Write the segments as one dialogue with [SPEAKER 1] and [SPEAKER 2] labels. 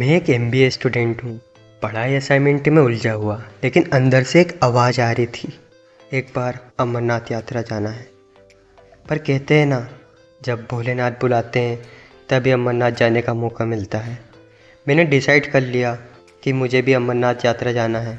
[SPEAKER 1] मैं एक MBA student हूँ। पढ़ाई असाइनमेंट में उलझा हुआ, लेकिन अंदर से एक आवाज़ आ रही थी, एक बार अमरनाथ यात्रा जाना है। पर कहते हैं ना, जब भोलेनाथ बुलाते हैं तभी अमरनाथ जाने का मौका मिलता है। मैंने डिसाइड कर लिया कि मुझे भी अमरनाथ यात्रा जाना है।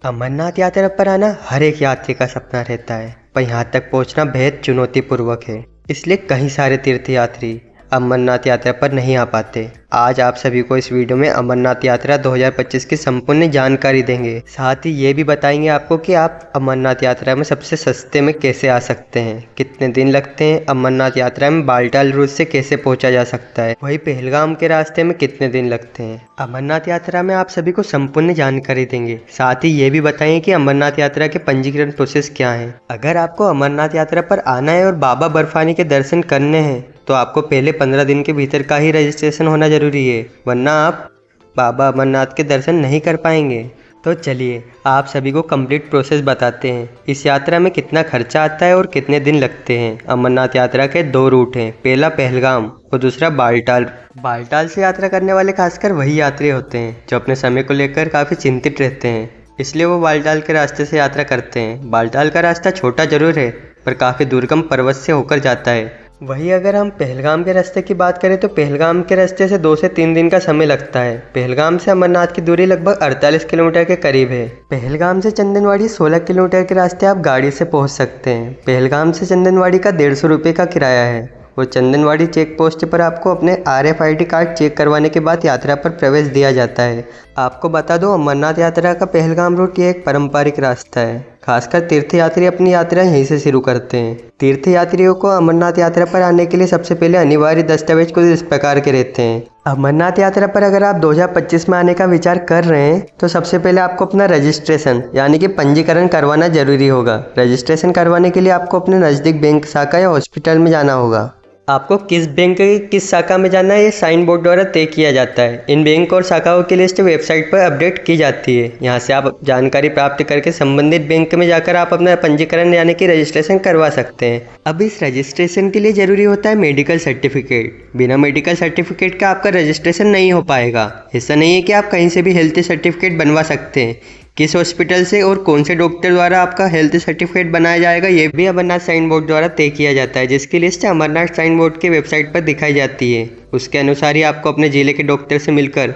[SPEAKER 1] अमरनाथ यात्रा पर आना हर एक यात्री का सपना रहता है, पर यहाँ तक पहुँचना बेहद चुनौतीपूर्वक है। इसलिए कई सारे तीर्थयात्री अमरनाथ यात्रा पर नहीं आ पाते। आज आप सभी को इस वीडियो में अमरनाथ यात्रा 2025 की संपूर्ण जानकारी देंगे। साथ ही ये भी बताएंगे आपको कि आप अमरनाथ यात्रा में सबसे सस्ते में कैसे आ सकते हैं, कितने दिन लगते हैं, अमरनाथ यात्रा में बालटाल रूट से कैसे पहुंचा जा सकता है, वही पहलगाम के रास्ते में कितने दिन लगते हैं। अमरनाथ यात्रा में आप सभी को संपूर्ण जानकारी देंगे। साथ ही ये भी बताएंगे कि अमरनाथ यात्रा के पंजीकरण प्रोसेस क्या है। अगर आपको अमरनाथ यात्रा पर आना है और बाबा बर्फानी के दर्शन करने हैं तो आपको पहले 15 दिन के भीतर का ही रजिस्ट्रेशन होना जरूरी है, वरना आप बाबा अमरनाथ के दर्शन नहीं कर पाएंगे। तो चलिए आप सभी को कंप्लीट प्रोसेस बताते हैं। इस यात्रा में कितना खर्चा आता है और कितने दिन लगते हैं। अमरनाथ यात्रा के 2 रूट हैं, पहला पहलगाम और दूसरा बालटाल। बालटाल से यात्रा करने वाले खासकर वही यात्री होते हैं जो अपने समय को लेकर काफ़ी चिंतित रहते हैं, इसलिए वो बालटाल के रास्ते से यात्रा करते हैं। बालटाल का रास्ता छोटा जरूर है, पर काफ़ी दुर्गम पर्वत से होकर जाता है। वहीं अगर हम पहलगाम के रास्ते की बात करें तो पहलगाम के रास्ते से 2 से 3 दिन का समय लगता है। पहलगाम से अमरनाथ की दूरी लगभग 48 किलोमीटर के करीब है। पहलगाम से चंदनवाड़ी 16 किलोमीटर के रास्ते आप गाड़ी से पहुंच सकते हैं। पहलगाम से चंदनवाड़ी का 150 रुपये का किराया है और चंदनवाड़ी चेक पोस्ट पर आपको अपने RFID कार्ड चेक करवाने के बाद यात्रा पर प्रवेश दिया जाता है। आपको बता दो, अमरनाथ यात्रा का पहलगाम रूट ये एक पारंपरिक रास्ता है। खासकर तीर्थयात्री अपनी यात्रा यहीं से शुरू करते हैं। तीर्थयात्रियों को अमरनाथ यात्रा पर आने के लिए सबसे पहले अनिवार्य दस्तावेज कुछ इस प्रकार के रहते हैं। अमरनाथ यात्रा पर अगर आप 2025 में आने का विचार कर रहे हैं तो सबसे पहले आपको अपना रजिस्ट्रेशन यानी कि पंजीकरण करवाना जरूरी होगा। रजिस्ट्रेशन करवाने के लिए आपको अपने नज़दीक बैंक शाखा या हॉस्पिटल में जाना होगा। आपको किस बैंक की किस शाखा में जाना है ये साइन बोर्ड द्वारा तय किया जाता है। इन बैंक और शाखाओं की लिस्ट वेबसाइट पर अपडेट की जाती है। यहाँ से आप जानकारी प्राप्त करके संबंधित बैंक में जाकर आप अपना पंजीकरण यानी कि रजिस्ट्रेशन करवा सकते हैं। अब इस रजिस्ट्रेशन के लिए ज़रूरी होता है मेडिकल सर्टिफिकेट। बिना मेडिकल सर्टिफिकेट का आपका रजिस्ट्रेशन नहीं हो पाएगा। ऐसा नहीं है कि आप कहीं से भी हेल्थ सर्टिफिकेट बनवा सकते हैं। किस हॉस्पिटल से और कौन से डॉक्टर द्वारा आपका हेल्थ सर्टिफिकेट बनाया जाएगा ये भी अमरनाथ साइन बोर्ड द्वारा तय किया जाता है, जिसकी लिस्ट अमरनाथ साइन बोर्ड के वेबसाइट पर दिखाई जाती है। उसके अनुसार ही आपको अपने जिले के डॉक्टर से मिलकर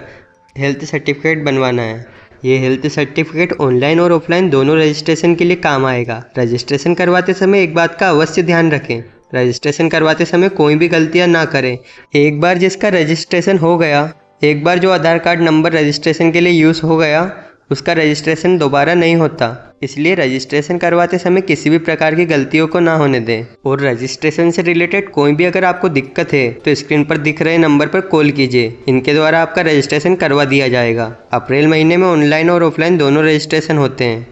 [SPEAKER 1] हेल्थ सर्टिफिकेट बनवाना है। ये हेल्थ सर्टिफिकेट ऑनलाइन और ऑफलाइन दोनों रजिस्ट्रेशन के लिए काम आएगा। रजिस्ट्रेशन करवाते समय एक बात का अवश्य ध्यान रखें, रजिस्ट्रेशन करवाते समय कोई भी गलतियाँ ना करें। एक बार जिसका रजिस्ट्रेशन हो गया, एक बार जो आधार कार्ड नंबर रजिस्ट्रेशन के लिए यूज़ हो गया, उसका रजिस्ट्रेशन दोबारा नहीं होता। इसलिए रजिस्ट्रेशन करवाते समय किसी भी प्रकार की गलतियों को ना होने दें। और रजिस्ट्रेशन से रिलेटेड कोई भी अगर आपको दिक्कत है तो स्क्रीन पर दिख रहे नंबर पर कॉल कीजिए। इनके द्वारा आपका रजिस्ट्रेशन करवा दिया जाएगा। अप्रैल महीने में ऑनलाइन और ऑफलाइन दोनों रजिस्ट्रेशन होते हैं।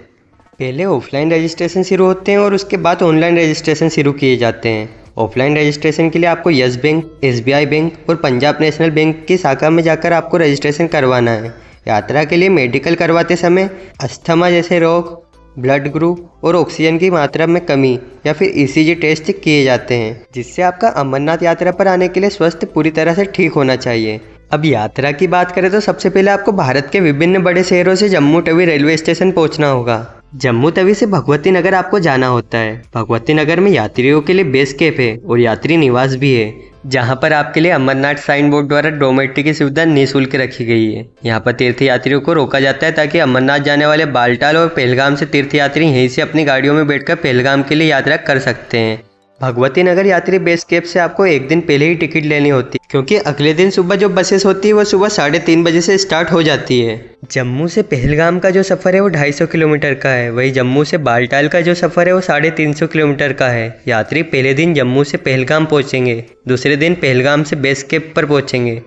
[SPEAKER 1] पहले ऑफलाइन रजिस्ट्रेशन शुरू होते हैं और उसके बाद ऑनलाइन रजिस्ट्रेशन शुरू किए जाते हैं। ऑफलाइन रजिस्ट्रेशन के लिए आपको यस बैंक, SBI बैंक और पंजाब नेशनल बैंक की शाखा में जाकर आपको रजिस्ट्रेशन करवाना है। यात्रा के लिए मेडिकल करवाते समय अस्थमा जैसे रोग, ब्लड ग्रुप और ऑक्सीजन की मात्रा में कमी या फिर ECG टेस्ट किए जाते हैं, जिससे आपका अमरनाथ यात्रा पर आने के लिए स्वास्थ्य पूरी तरह से ठीक होना चाहिए। अब यात्रा की बात करें तो सबसे पहले आपको भारत के विभिन्न बड़े शहरों से जम्मू तवी रेलवे स्टेशन पहुंचना होगा। जम्मू तवी से भगवती नगर आपको जाना होता है। भगवती नगर में यात्रियों के लिए बेस कैंप है और यात्री निवास भी है, जहां पर आपके लिए अमरनाथ साइन बोर्ड द्वारा डोमेट्री की सुविधा निःशुल्क रखी गई है। यहां पर तीर्थयात्रियों को रोका जाता है ताकि अमरनाथ जाने वाले बालटाल और पहलगाम से तीर्थयात्री यहीं से अपनी गाड़ियों में बैठकर पहलगाम के लिए यात्रा कर सकते हैं। भगवती नगर यात्री बेस कैंप से आपको एक दिन पहले ही टिकट लेनी होती है, क्योंकि अगले दिन सुबह जो बसेस होती है वो सुबह 3:30 बजे से स्टार्ट हो जाती है। जम्मू से पहलगाम का जो सफ़र है वो 250 किलोमीटर का है। वही जम्मू से बालटाल का जो सफ़र है वो 350 किलोमीटर का है। यात्री पहले दिन जम्मू से पहलगाम पहुँचेंगे, दूसरे दिन पहलगाम से बेस कैंप पर पहुँचेंगे।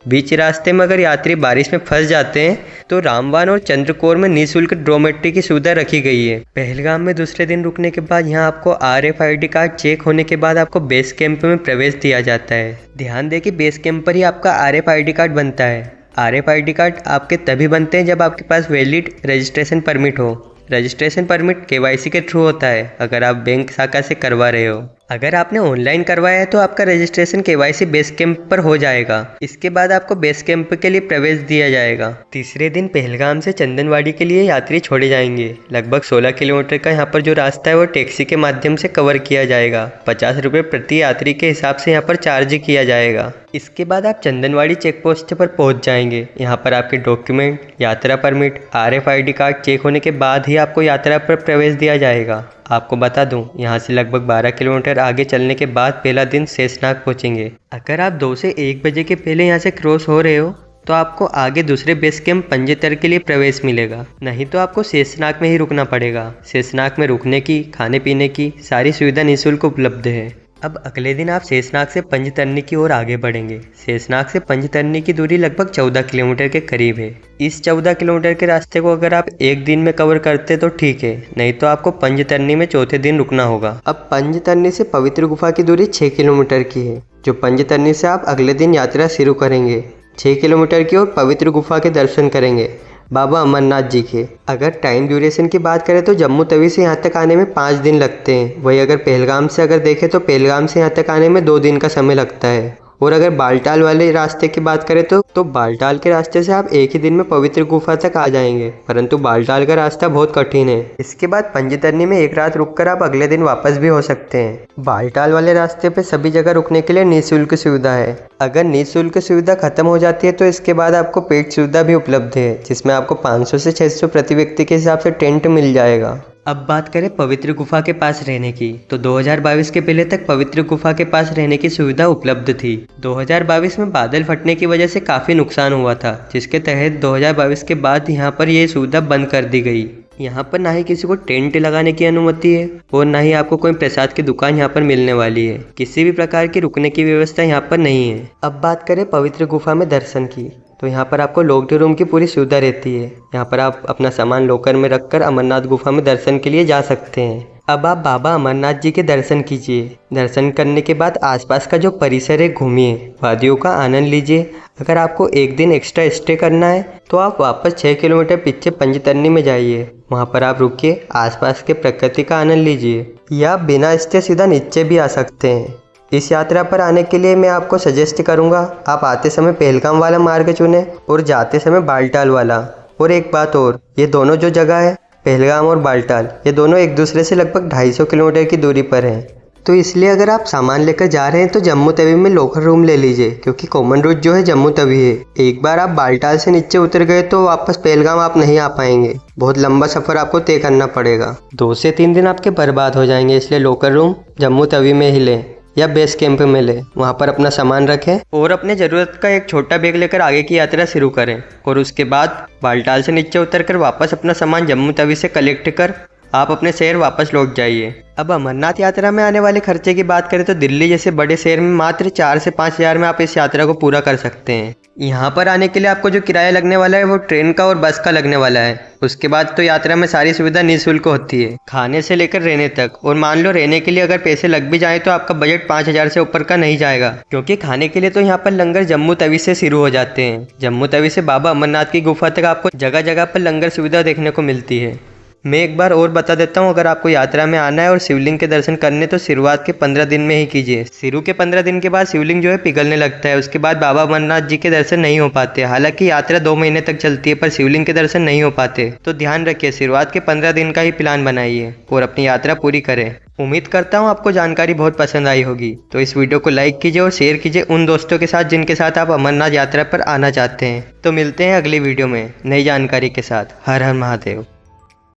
[SPEAKER 1] बीच रास्ते में अगर यात्री बारिश में फंस जाते हैं तो रामबान और चंद्रकोर में निःशुल्क डोमेट्री की सुविधा रखी गई है। पहलगाम में दूसरे दिन रुकने के बाद यहाँ आपको RFID कार्ड चेक होने के बाद आपको बेस कैंप में प्रवेश दिया जाता है। ध्यान दें कि बेस कैंप पर ही आपका RFID कार्ड बनता है। RFID कार्ड आपके तभी बनते हैं जब आपके पास वैलिड रजिस्ट्रेशन परमिट हो। रजिस्ट्रेशन परमिट KYC के थ्रू होता है, अगर आप बैंक शाखा से करवा रहे हो। अगर आपने ऑनलाइन करवाया है तो आपका रजिस्ट्रेशन केवाईसी बेस कैंप पर हो जाएगा। इसके बाद आपको बेस कैंप के लिए प्रवेश दिया जाएगा। तीसरे दिन पहलगाम से चंदनवाड़ी के लिए यात्री छोड़े जाएंगे। लगभग 16 किलोमीटर का यहाँ पर जो रास्ता है वो टैक्सी के माध्यम से कवर किया जाएगा। 50 रुपये प्रति यात्री के हिसाब से यहाँ पर चार्ज किया जाएगा। इसके बाद आप चंदनवाड़ी चेक पोस्ट पर पहुँच जाएंगे। यहाँ पर आपके डॉक्यूमेंट, यात्रा परमिट, RFID कार्ड चेक होने के बाद ही आपको यात्रा पर प्रवेश दिया जाएगा। आपको बता दूं, यहाँ से लगभग 12 किलोमीटर आगे चलने के बाद पहला दिन शेषनाग पहुँचेंगे। अगर आप 2 से 1 बजे के पहले यहाँ से क्रॉस हो रहे हो तो आपको आगे दूसरे बेस कैंप पंजेतर के लिए प्रवेश मिलेगा, नहीं तो आपको शेषनाग में ही रुकना पड़ेगा। शेषनाग में रुकने की, खाने पीने की सारी सुविधा निःशुल्क उपलब्ध है। अब अगले दिन आप शेषनाग से पंजतरणी की ओर आगे बढ़ेंगे। शेषनाग से पंजतरणी की दूरी लगभग 14 किलोमीटर के करीब है। इस 14 किलोमीटर के रास्ते को अगर आप एक दिन में कवर करते तो ठीक है, नहीं तो आपको पंजतरणी में चौथे दिन रुकना होगा। अब पंजतरणी से पवित्र गुफा की दूरी 6 किलोमीटर की है, जो पंजतरणी से आप अगले दिन यात्रा शुरू करेंगे। 6 किलोमीटर की ओर पवित्र गुफा के दर्शन करेंगे बाबा अमरनाथ जी के। अगर टाइम ड्यूरेशन की बात करें तो जम्मू तवी से यहाँ तक आने में 5 दिन लगते हैं। वही अगर पहलगाम से देखें तो पहलगाम से यहाँ तक आने में 2 दिन का समय लगता है। और अगर बालटाल वाले रास्ते की बात करें तो बालटाल के रास्ते से आप एक ही दिन में पवित्र गुफा तक आ जाएंगे, परंतु बालटाल का रास्ता बहुत कठिन है। इसके बाद पंजतरणी में एक रात रुककर आप अगले दिन वापस भी हो सकते हैं। बालटाल वाले रास्ते पे सभी जगह रुकने के लिए निःशुल्क सुविधा है। अगर निःशुल्क सुविधा खत्म हो जाती है तो इसके बाद आपको पेड सुविधा भी उपलब्ध है, जिसमें आपको 500 से 600 प्रति व्यक्ति के हिसाब से टेंट मिल जाएगा। अब बात करें पवित्र गुफा के पास रहने की, तो 2022 के पहले तक पवित्र गुफा के पास रहने की सुविधा उपलब्ध थी। 2022 में बादल फटने की वजह से काफ़ी नुकसान हुआ था, जिसके तहत 2022 के बाद यहाँ पर ये सुविधा बंद कर दी गई। यहाँ पर ना ही किसी को टेंट लगाने की अनुमति है और ना ही आपको कोई प्रसाद की दुकान यहाँ पर मिलने वाली है। किसी भी प्रकार की रुकने की व्यवस्था यहाँ पर नहीं है। अब बात करें पवित्र गुफा में दर्शन की, तो यहाँ पर आपको लॉक्ड रूम की पूरी सुविधा रहती है। यहाँ पर आप अपना सामान लॉकर में रखकर अमरनाथ गुफा में दर्शन के लिए जा सकते हैं। अब आप बाबा अमरनाथ जी के दर्शन कीजिए। दर्शन करने के बाद आसपास का जो परिसर है घूमिए, वादियों का आनंद लीजिए। अगर आपको एक दिन एक्स्ट्रा स्टे करना है तो आप वापस 6 किलोमीटर पीछे पंजतरणी में जाइए। वहाँ पर आप रुकिए, आसपास के प्रकृति का आनंद लीजिए, या आप बिना स्टे सीधा नीचे भी आ सकते हैं। इस यात्रा पर आने के लिए मैं आपको सजेस्ट करूंगा आप आते समय पहलगाम वाला मार्ग चुनें और जाते समय बालटाल वाला। और एक बात और, ये दोनों जो जगह है पहलगाम और बालटाल, ये दोनों एक दूसरे से लगभग 250 किलोमीटर की दूरी पर हैं। तो इसलिए अगर आप सामान लेकर जा रहे हैं तो जम्मू तवी में लोकल रूम ले लीजिए, क्योंकि कॉमन रूट जो है जम्मू तवी है। एक बार आप बालटाल से नीचे उतर गए तो वापस पहलगाम आप नहीं आ पाएंगे। बहुत लंबा सफ़र आपको तय करना पड़ेगा। 2 से 3 दिन आपके बर्बाद हो जाएंगे। इसलिए लोकल रूम जम्मू तवी में ही लें या बेस कैंप में ले, वहाँ पर अपना सामान रखें और अपने ज़रूरत का एक छोटा बैग लेकर आगे की यात्रा शुरू करें। और उसके बाद बालटाल से नीचे उतरकर वापस अपना सामान जम्मू तवी से कलेक्ट कर आप अपने शहर वापस लौट जाइए। अब अमरनाथ यात्रा में आने वाले खर्चे की बात करें तो दिल्ली जैसे बड़े शहर में मात्र 4 से 5 हज़ार में आप इस यात्रा को पूरा कर सकते हैं। यहाँ पर आने के लिए आपको जो किराया लगने वाला है वो ट्रेन का और बस का लगने वाला है। उसके बाद तो यात्रा में सारी सुविधा निःशुल्क होती है, खाने से लेकर रहने तक। और मान लो रहने के लिए अगर पैसे लग भी जाए तो आपका बजट 5,000 से ऊपर का नहीं जाएगा, क्योंकि खाने के लिए तो यहाँ पर लंगर जम्मू तवी से शुरू हो जाते हैं। जम्मू तवी से बाबा अमरनाथ की गुफा तक आपको जगह जगह पर लंगर सुविधा देखने को मिलती है। मैं एक बार और बता देता हूँ, अगर आपको यात्रा में आना है और शिवलिंग के दर्शन करने तो शुरुआत के 15 दिन में ही कीजिए। शुरू के 15 दिन के बाद शिवलिंग जो है पिघलने लगता है, उसके बाद बाबा अमरनाथ जी के दर्शन नहीं हो पाते। हालांकि यात्रा 2 महीने तक चलती है पर शिवलिंग के दर्शन नहीं हो पाते। तो ध्यान रखिए, शुरुआत के 15 दिन का ही प्लान बनाइए और अपनी यात्रा पूरी करें। उम्मीद करता हूँ आपको जानकारी बहुत पसंद आई होगी। तो इस वीडियो को लाइक कीजिए और शेयर कीजिए उन दोस्तों के साथ जिनके साथ आप अमरनाथ यात्रा पर आना चाहते हैं। तो मिलते हैं अगली वीडियो में नई जानकारी के साथ। हर हर महादेव।